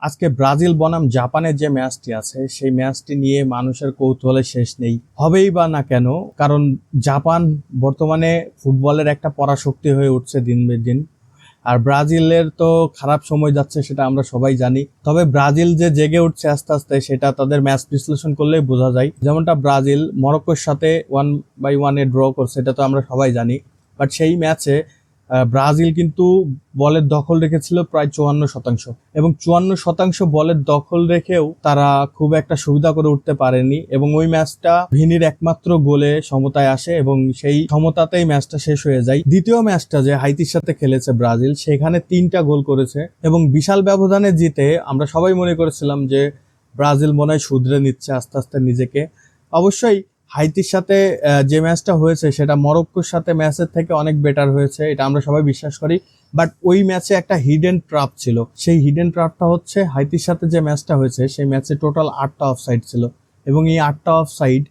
আজকে ব্রাজিল বনাম জাপানের যে ম্যাচটি আছে সেই ম্যাচটি নিয়ে মানুষের কৌতূহলের শেষ নেই। হবেই বা না কেন? কারণ জাপান বর্তমানে ফুটবলের একটা পরাশক্তি হয়ে উঠছে দিন বে দিন। আর ব্রাজিলের তো খারাপ সময় যাচ্ছে সেটা আমরা সবাই জানি। তবে ব্রাজিল যে জেগে উঠছে আস্তে আস্তে সেটা তাদের ম্যাচ বিশ্লেষণ করলেই বোঝা যায়। যেমনটা ব্রাজিল মরক্কোর সাথে 1-1 ড্র করছে, এটা তো আমরা সবাই জানি। বাট সেই ম্যাচে ব্রাজিল কিন্তু বলের দখল রেখেছিল প্রায় 54%, এবং 54% বলের দখল রেখেও তারা খুব একটা সুবিধা করে উঠতে পারেনি, এবং ওই ম্যাচটা ভিনির একমাত্র গোলে সমতায় আসে এবং সেই সমতাতেই ম্যাচটা শেষ হয়ে যায়। দ্বিতীয় ম্যাচটা যে হাইতির সাথে খেলেছে ব্রাজিল, সেখানে 3টা গোল করেছে এবং বিশাল ব্যবধানে জিতে আমরা সবাই মনে করেছিলাম যে ব্রাজিল মনে হয় শুধরে নিচ্ছে আস্তে আস্তে নিজেকে। অবশ্যই হাইতির সাথে যে ম্যাচটা হয়েছে সেটা মরক্কোর সাথে ম্যাচের থেকে অনেক বেটার হয়েছে, এটা আমরা সবাই বিশ্বাস করি। বাট ওই ম্যাচে একটা হিডেন ট্র্যাপ ছিল। সেই হিডেন ট্র্যাপটা হচ্ছে হাইতির সাথে যে ম্যাচটা হয়েছে সেই ম্যাচে টোটাল 8টা অফসাইড ছিল, এবং এই 8টা অফসাইড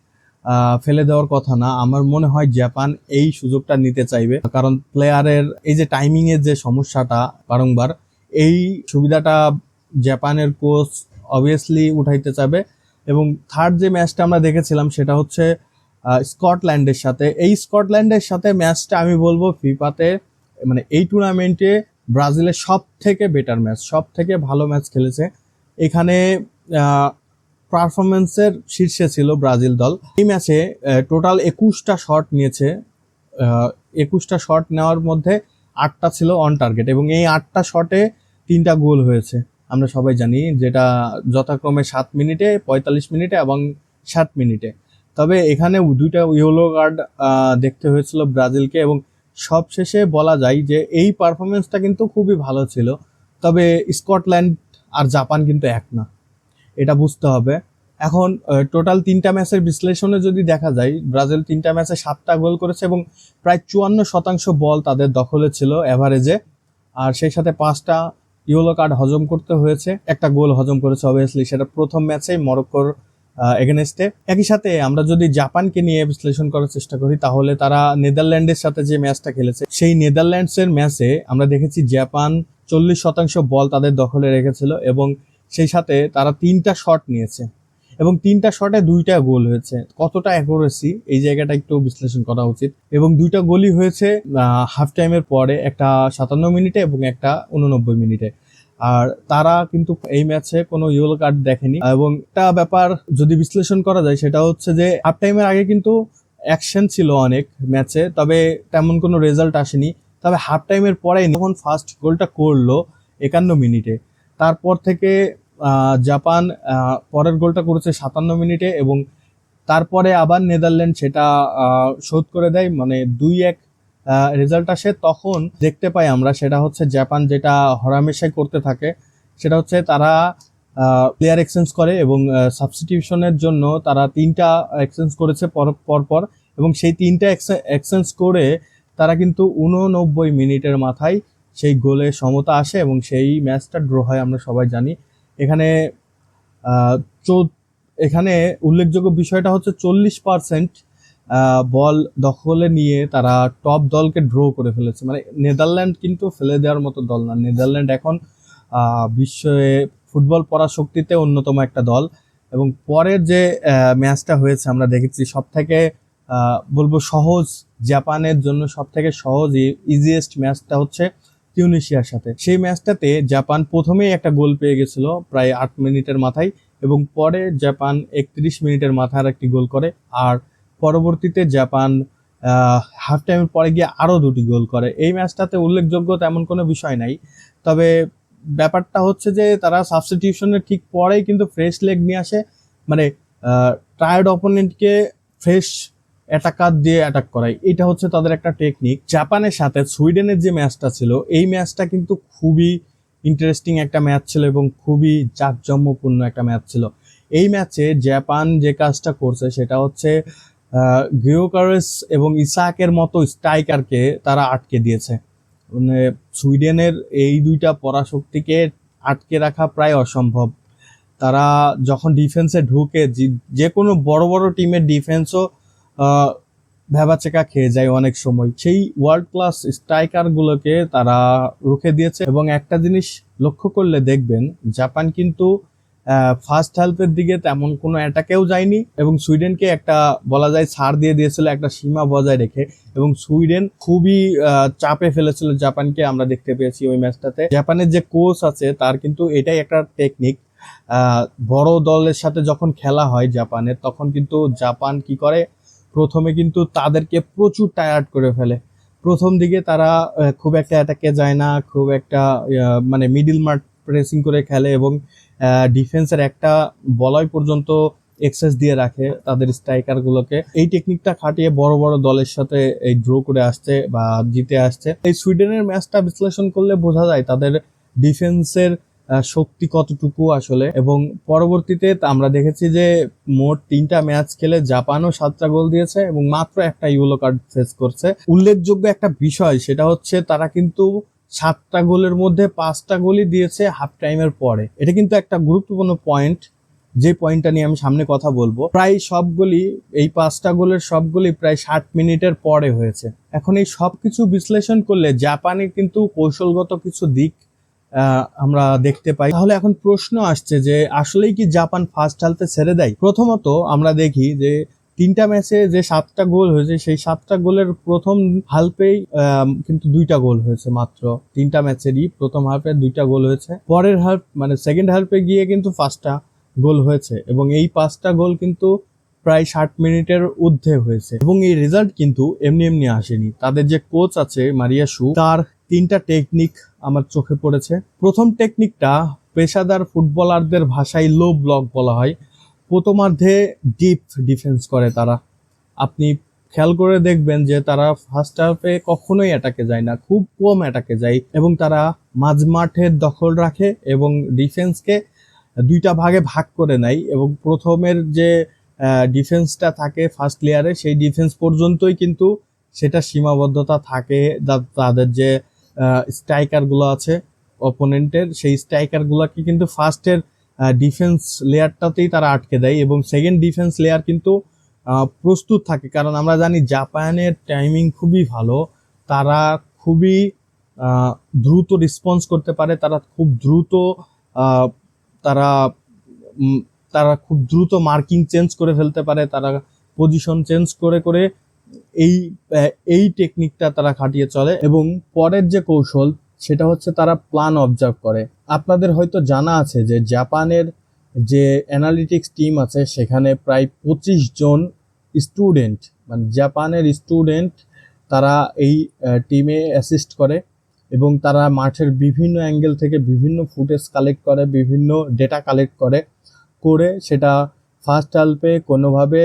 ফেলে দেওয়ার কথা না। আমার মনে হয় জাপান এই সুযোগটা নিতে চাইবে, কারণ প্লেয়ারের এই যে টাইমিং এর যে সমস্যাটা বারংবার, এই সুবিধাটা জাপানের কোচ অবভিয়াসলি উঠাইতে চাবে। এবং থার্ড যে ম্যাচটা আমরা দেখেছিলাম সেটা হচ্ছে স্কটল্যান্ডের সাথে। এই স্কটল্যান্ডের সাথে ম্যাচটা আমি বলবো ফিফাতে, মানে এই টুর্নামেন্টে ব্রাজিলের সব থেকে বেটার ম্যাচ, সব থেকে ভালো ম্যাচ খেলেছে। এখানে পারফরমেন্সের শীর্ষে ছিল ব্রাজিল দল। এই ম্যাচে টোটাল 21টা শট নিয়েছে। 21টা শট নেওয়ার মধ্যে 8টা ছিল অন টার্গেট, এবং এই 8টা শটে 3টা গোল হয়েছে আমরা সবাই জানি, যেটা যথাক্রমে 7 মিনিটে, 45 মিনিটে এবং 7 মিনিটে। তবে এখানে 2টা ইয়েলো কার্ড দেখতে হয়েছিল ব্রাজিলকে, এবং সবশেষে বলা যায় যে এই পারফরমেন্সটা কিন্তু খুবই ভালো ছিল। তবে স্কটল্যান্ড আর জাপান কিন্তু এক না, এটা বুঝতে হবে। এখন টোটাল 3টা ম্যাচের বিশ্লেষণে যদি দেখা যায়, ব্রাজিল 3টা ম্যাচে 7টা গোল করেছে এবং প্রায় 54% বল তাদের দখলে ছিল এভারেজে। আর সেই সাথে 5টা ইয়েলো কার্ড হজম করতে হয়েছে, একটা গোল হজম করেছে অবভিয়াসলি, সেটা প্রথম ম্যাচেই মরক্কোর এগেনস্টে। একই সাথে আমরা যদি জাপানকে নিয়ে বিশ্লেষণ করার চেষ্টা করি, তাহলে তারা নেদারল্যান্ডের সাথে যে ম্যাচটা খেলেছে সেই নেদারল্যান্ডসের ম্যাচে আমরা দেখেছি জাপান 40% বল তাদের দখলে রেখেছিল, এবং সেই সাথে তারা 3টা শট নিয়েছে এবং 3টা শটে 2টা গোল হয়েছে। কতটা অ্যাকুরেসি, এই জায়গাটা একটু বিশ্লেষণ করা উচিত। এবং 2টা গোলই হয়েছে হাফ টাইমের পরে, একটা 57 মিনিটে এবং একটা 89 মিনিটে। আর তারা কিন্তু এই ম্যাচে কোনো ইয়েলো কার্ড দেখেনি। এবং একটা ব্যাপার যদি বিশ্লেষণ করা যায় সেটা হচ্ছে যে হাফ টাইমের আগে কিন্তু অ্যাকশন ছিল অনেক ম্যাচে, তবে তেমন কোনো রেজাল্ট আসেনি। তবে হাফ টাইমের পরে যখন ফার্স্ট গোলটা করলো 51 মিনিটে, তারপর থেকে জাপান পরের গোলটা করেছে 57 মিনিটে, এবং তারপরে আবার নেদারল্যান্ড সেটা শোধ করে দেয়, মানে 2-1 রেজাল্ট আসে। তখন দেখতে পাই আমরা সেটা হচ্ছে জাপান যেটা হরহামেশাই করতে থাকে, সেটা হচ্ছে তারা প্লেয়ার এক্সচেঞ্জ করে, এবং সাবস্টিটিউশনের জন্য তারা 3টা এক্সচেঞ্জ করেছে পর, এবং সেই 3টা এক্সচেঞ্জ করে তারা কিন্তু 89 মিনিটের মাথায় সেই গোলে সমতা আসে এবং সেই ম্যাচটা ড্র হয়, আমরা সবাই জানি। এখানে আহ, এখানে উল্লেখযোগ্য বিষয়টা হচ্ছে 40% বল দখলে নিয়ে তারা টপ দলকে ড্র করে ফেলেছে। মানে নেদারল্যান্ড কিন্তু ফেলে দেওয়ার মতো দল না। নেদারল্যান্ড এখন বিশ্বে ফুটবল পরাশক্তিতে অন্যতম একটা দল। এবং পরের যে ম্যাচটা হয়েছে আমরা দেখেছি সব থেকে বলবো সহজ, জাপানের জন্য সব থেকে সহজ ইজিয়েস্ট ম্যাচটা হচ্ছে তিউনিশিয়ার সাথে। সেই ম্যাচটাতে জাপান প্রথমেই একটা গোল পেয়ে গেছিল প্রায় 8 মিনিটের মাথায়, এবং পরে জাপান 31 মিনিটের মাথায় একটি গোল করে। আর পরবর্তীতে জাপান হাফ টাইমের পরে গিয়ে আরো 2টি গোল করে। এই ম্যাচটাতে উল্লেখযোগ্য তেমন কোনো বিষয় নাই, তবে ব্যাপারটা হচ্ছে যে তারা সাবস্টিটিউশনের ঠিক পরেই কিন্তু ফ্রেশ লেগ নিয়ে আসে, মানে টায়ার্ড অপোনেন্টকে ফ্রেশ অ্যাটাকার দিয়ে অ্যাটাক করায়। এটা হচ্ছে তাদের একটা টেকনিক। জাপানের সাথে সুইডেনের যে ম্যাচটা ছিল, এই ম্যাচটা কিন্তু খুবই ইন্টারেস্টিং একটা ম্যাচ ছিল এবং খুবই জাঁকজমকপূর্ণ একটা ম্যাচ ছিল। এই ম্যাচে জাপান যে কাজটা করছে সেটা হচ্ছে গিওকারেস এবং ইসাকের মতো স্ট্রাইকারকে তারা আটকে দিয়েছে। মানে সুইডেনের এই 2টা পরাশক্তিকে আটকে রাখা প্রায় অসম্ভব। তারা যখন ডিফেন্সে ঢুকে, যে কোনো বড় বড় টিমের ডিফেন্সও ভ্যাবাচেকা খেয়ে যায় অনেক সময়। সেই ওয়ার্ল্ড ক্লাস স্ট্রাইকার গুলোকে তারা রুখে দিয়েছে। এবং একটা জিনিস লক্ষ্য করলে দেখবেন, জাপান কিন্তু ফার্স্ট হাফের দিকে তেমন কোনো অ্যাটাকেও যায়নি এবং সুইডেনকে একটা বলা যায় ছাড় দিয়ে দিয়েছিল একটা সীমা বজায় রেখে। এবং সুইডেন খুবই চাপে ফেলেছিল জাপানকে, আমরা দেখতে পেয়েছি ওই ম্যাচটাতে। জাপানের যে কোচ আছে তার কিন্তু এটাই একটা টেকনিক, বড় দলের সাথে যখন খেলা হয় জাপানের, তখন কিন্তু জাপান কি করে, প্রথমে কিন্তু তাদেরকে প্রচুর টায়ার্ড করে ফেলে। প্রথম দিকে তারা খুব একটা অ্যাটাকে যায় না, খুব একটা মানে মিডিল মাঠ প্রেসিং করে খেলে এবং ডিফেন্সের একটা বলয় পর্যন্ত এক্সেস দিয়ে রাখে তাদের স্ট্রাইকার গুলোকে। এই টেকনিকটা খাটিয়ে বড় বড় দলের সাথে এই ড্র করে আসছে বা জিতে আসছে। এই সুইডেনের ম্যাচটা বিশ্লেষণ করলে বোঝা যায় তাদের ডিফেন্সের শক্তি কতটুকু আসলে। এবং পরবর্তীতে আমরা দেখেছি যে মোট 3টা ম্যাচ খেলে জাপানও 7টা গোল দিয়েছে এবং মাত্র একটা ইয়েলো কার্ড ফেস করছে। উল্লেখযোগ্য একটা বিষয় সেটা হচ্ছে তারা কিন্তু 7টা গোলের মধ্যে 5টা গোলই দিয়েছে হাফ টাইমের পরে। এটা কিন্তু একটা গুরুত্বপূর্ণ পয়েন্ট, যে পয়েন্টটা নিয়ে আমি সামনে কথা বলবো। প্রায় সবগুলি, এই 5টা গোলের সবগুলি প্রায় 60 মিনিটের পরে হয়েছে। এখন এই সবকিছু বিশ্লেষণ করলে জাপানের কিন্তু কৌশলগত কিছু দিক আমরা দেখতে পাই। তাহলে এখন প্রশ্ন আসছে যে আসলেই কি জাপান ফার্স্ট হাফে ছেড়ে দেয়? প্রথমত আমরা দেখি যে 3টা ম্যাচে যে 7টা গোল হয়েছে, সেই 7টা গোলের প্রথম হাফেই কিন্তু 2টা গোল হয়েছে মাত্র। 3টা ম্যাচেরই প্রথম হাফে 2টা গোল হয়েছে। পরের হাফ মানে সেকেন্ড হাফে গিয়ে কিন্তু 5টা গোল হয়েছে এবং এই 5টা গোল কিন্তু প্রায় 60 মিনিটের ঊর্ধ্বে হয়েছে। এবং এই রেজাল্ট কিন্তু এমনি এমনি আসেনি। তাদের যে কোচ আছে মারিয়াসু, তার 3টা টেকনিক আমার চোখে পড়েছে। প্রথম টেকনিকটা পেশাদার ফুটবলারদের ভাষায় লো ব্লক বলা হয়। প্রথমার্ধে ডিপ ডিফেন্স করে তারা। আপনি খেয়াল করে দেখবেন যে তারা ফার্স্ট হাফে কখনোই অ্যাটাকে যায় না, খুব কম অ্যাটাকে যায় এবং তারা মাঝমাঠের দখল রাখে এবং ডিফেন্সকে 2টা ভাগে ভাগ করে নেয়। এবং প্রথমের যে ডিফেন্সটা থাকে ফার্স্ট লেয়ারে, সেই ডিফেন্স পর্যন্তই কিন্তু সেটা সীমাবদ্ধতা থাকে। তাদের যে স্ট্রাইকার গুলো আছে অপোনেন্টের, সেই স্ট্রাইকার গুলাকে কিন্তু ফার্স্টের ডিফেন্স লেয়ারটাতেই তারা আটকে দেয় এবং সেকেন্ড ডিফেন্স লেয়ার কিন্তু প্রস্তুত থাকে। কারণ আমরা জানি জাপানের টাইমিং খুবই ভালো, তারা খুবই দ্রুত রেসপন্স করতে পারে, তারা খুব দ্রুত তারা তারা খুব দ্রুত মার্কিং চেঞ্জ করে ফেলতে পারে, তারা পজিশন চেঞ্জ করে করে এই টেকনিকটা তারা খাটিয়ে চলে। এবং পরের যে কৌশল সেটা হচ্ছে তারা প্ল্যান অবজার্ভ করে। আপনাদের হয়তো জানা আছে যে জাপানের যে অ্যানালিটিক্স টিম আছে সেখানে প্রায় 25 জন স্টুডেন্ট, মানে জাপানের স্টুডেন্ট, তারা এই টিমে অ্যাসিস্ট করে এবং তারা মাঠের বিভিন্ন অ্যাঙ্গেল থেকে বিভিন্ন ফুটেজ কালেক্ট করে, বিভিন্ন ডেটা কালেক্ট করে সেটা ফার্স্ট হাফে কোনোভাবে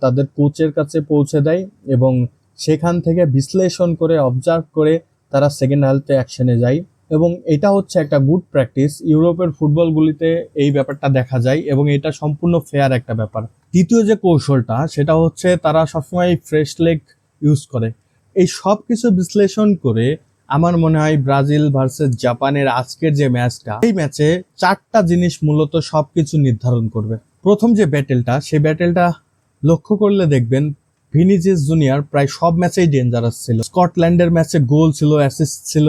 তাদের কোচের কাছে পৌঁছে দেয় এবং সেখান থেকে বিশ্লেষণ করে অবজার্ভ করে তারা সেকেন্ড হাফে অ্যাকশনে যায়। এবং এটা হচ্ছে একটা গুড প্র্যাকটিস। ইউরোপের ফুটবলগুলিতে এই ব্যাপারটা দেখা যায় এবং এটা সম্পূর্ণ ফেয়ার একটা ব্যাপার। দ্বিতীয় যে কৌশলটা সেটা হচ্ছে তারা সবসময় ফ্রেশ লেগ ইউজ করে। এই সব কিছু বিশ্লেষণ করে আমার মনে হয় ব্রাজিল ভার্সেস জাপানের আজকের যে ম্যাচটা, এই ম্যাচে 4টা জিনিস মূলত সবকিছু নির্ধারণ করবে। প্রথম যে ব্যাটেলটা, সেই ব্যাটেলটা লক্ষ্য করলে দেখবেন ভিনিসিয়াস জুনিয়র প্রায় সব ম্যাচেই ডেঞ্জারাস ছিল। স্কটল্যান্ডের ম্যাচে গোল ছিল, অ্যাসিস্ট ছিল,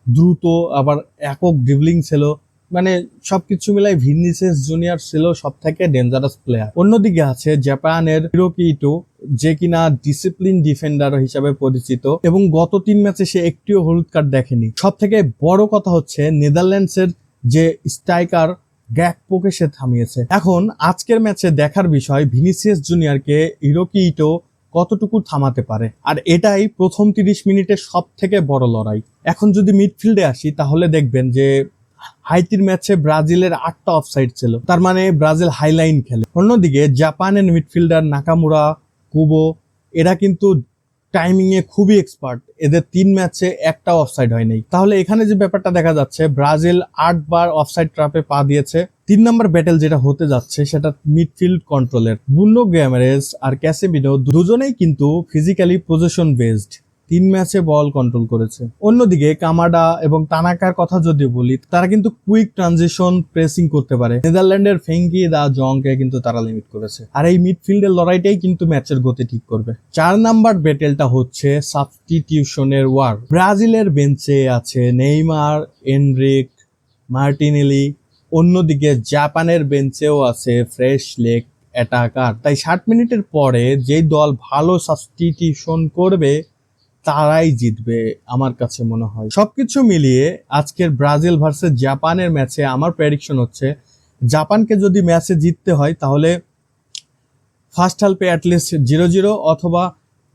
দ্রুত আবার একক ড্রিবলিং ছিল, মানে সবকিছু মিলাই ভিনিসিয়াস জুনিয়র ছিল সব থেকে ডেঞ্জারাস প্লেয়ার। অন্যদিকে আছে জাপানের হিরোকি ইটো, যে কিনা ডিসিপ্লিন ডিফেন্ডার হিসাবে পরিচিত এবং গত 3 ম্যাচে সে একটিও হলুদ কার্ড দেখেনি। সব থেকে বড় কথা হচ্ছে নেদারল্যান্ডসের যে স্ট্রাইকার গ্যাকপোকে সে থামিয়েছে। এখন আজকের ম্যাচে দেখার বিষয় ভিনিসিয়াস জুনিয়রকে হিরোকি ইটো কতটুকু থামাতে পারে, আর এটাই প্রথম 30 মিনিটের সব থেকে বড় লড়াই। এখন যদি মিডফিল্ডে আসি তাহলে দেখবেন যে হাইতির ম্যাচে ব্রাজিলের 8টা অফসাইড ছিল, তার মানে ব্রাজিল হাইলাইন খেলে। অন্যদিকে জাপানের মিডফিল্ডার নাকামুরা, কুবো, এরা কিন্তু টাইমিং এ খুবই এক্সপার্ট। এদের 3 ম্যাচে একটা অফসাইড হয় নাই। তাহলে এখানে যে ব্যাপারটা দেখা যাচ্ছে, ব্রাজিল 8 বার অফসাইড ট্র্যাপে পা দিয়েছে। 3 নম্বর ব্যাটেল যেটা হতে যাচ্ছে সেটা মিডফিল্ড কন্ট্রোলের। বুনো গেমারেজ আর ক্যাসেমিনো দুজনেই কিন্তু ফিজিক্যালি পজিশন বেসড 3 ম্যাচে বল কন্ট্রোল করেছে। অন্যদিকে কামাডা এবং তানাকার কথা যদি বলি, তারা কিন্তু কুইক ট্রানজিশন প্রেসিং করতে পারে। নেদারল্যান্ডের ফেঙ্কি দা জংকে কিন্তু তারা লিমিট করেছে। আর এই মিডফিল্ডের লড়াইটাই কিন্তু ম্যাচের গতি ঠিক করবে। 4 নাম্বার ব্যাটেলটা হচ্ছে সাবস্টিটিউশনের ওয়ার। ব্রাজিলের বেঞ্চে আছে নেইমার, এনরিক, মার্টিনেলি। অন্যদিকে জাপানের বেঞ্চেও আছে ফ্রেশ লেগ অ্যাটাকার। তাই 60 মিনিটের পরে যেই দল ভালো সাবস্টিটিউশন করবে তারাই জিতবে আমার কাছে মনে হয়। সবকিছু মিলিয়ে আজকের ব্রাজিল ভার্সেস জাপানের ম্যাচে আমার প্রেডিকশন হচ্ছে, জাপানকে যদি ম্যাচে জিততে হয় তাহলে ফার্স্ট হাফে অ্যাটলিস্ট 0-0 অথবা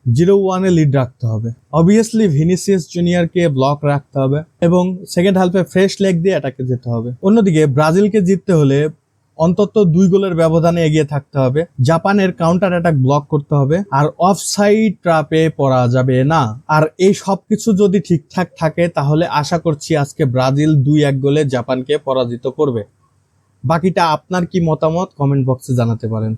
0-1 লিড রাখতে হবে। অবভিয়াসলি ভিনিসিয়াস জুনিয়রকে ব্লক রাখতে হবে এবং সেকেন্ড হাফে ফ্রেশ লেগ দিয়ে অ্যাটাকে যেতে হবে। অন্যদিকে ব্রাজিলকে জিততে হলে অন্তত 2 গোলের ব্যবধানে এগিয়ে থাকতে হবে। জাপানের কাউন্টার অ্যাটাক ব্লক করতে হবে আর অফসাইড ট্র্যাপে পড়া যাবে না। আর এই সবকিছু যদি ঠিকঠাক থাকে তাহলে আশা করছি আজকে ব্রাজিল 2-1 গোলে জাপানকে পরাজিত করবে। বাকিটা আপনার কি মতামত কমেন্ট বক্সে জানাতে পারেন।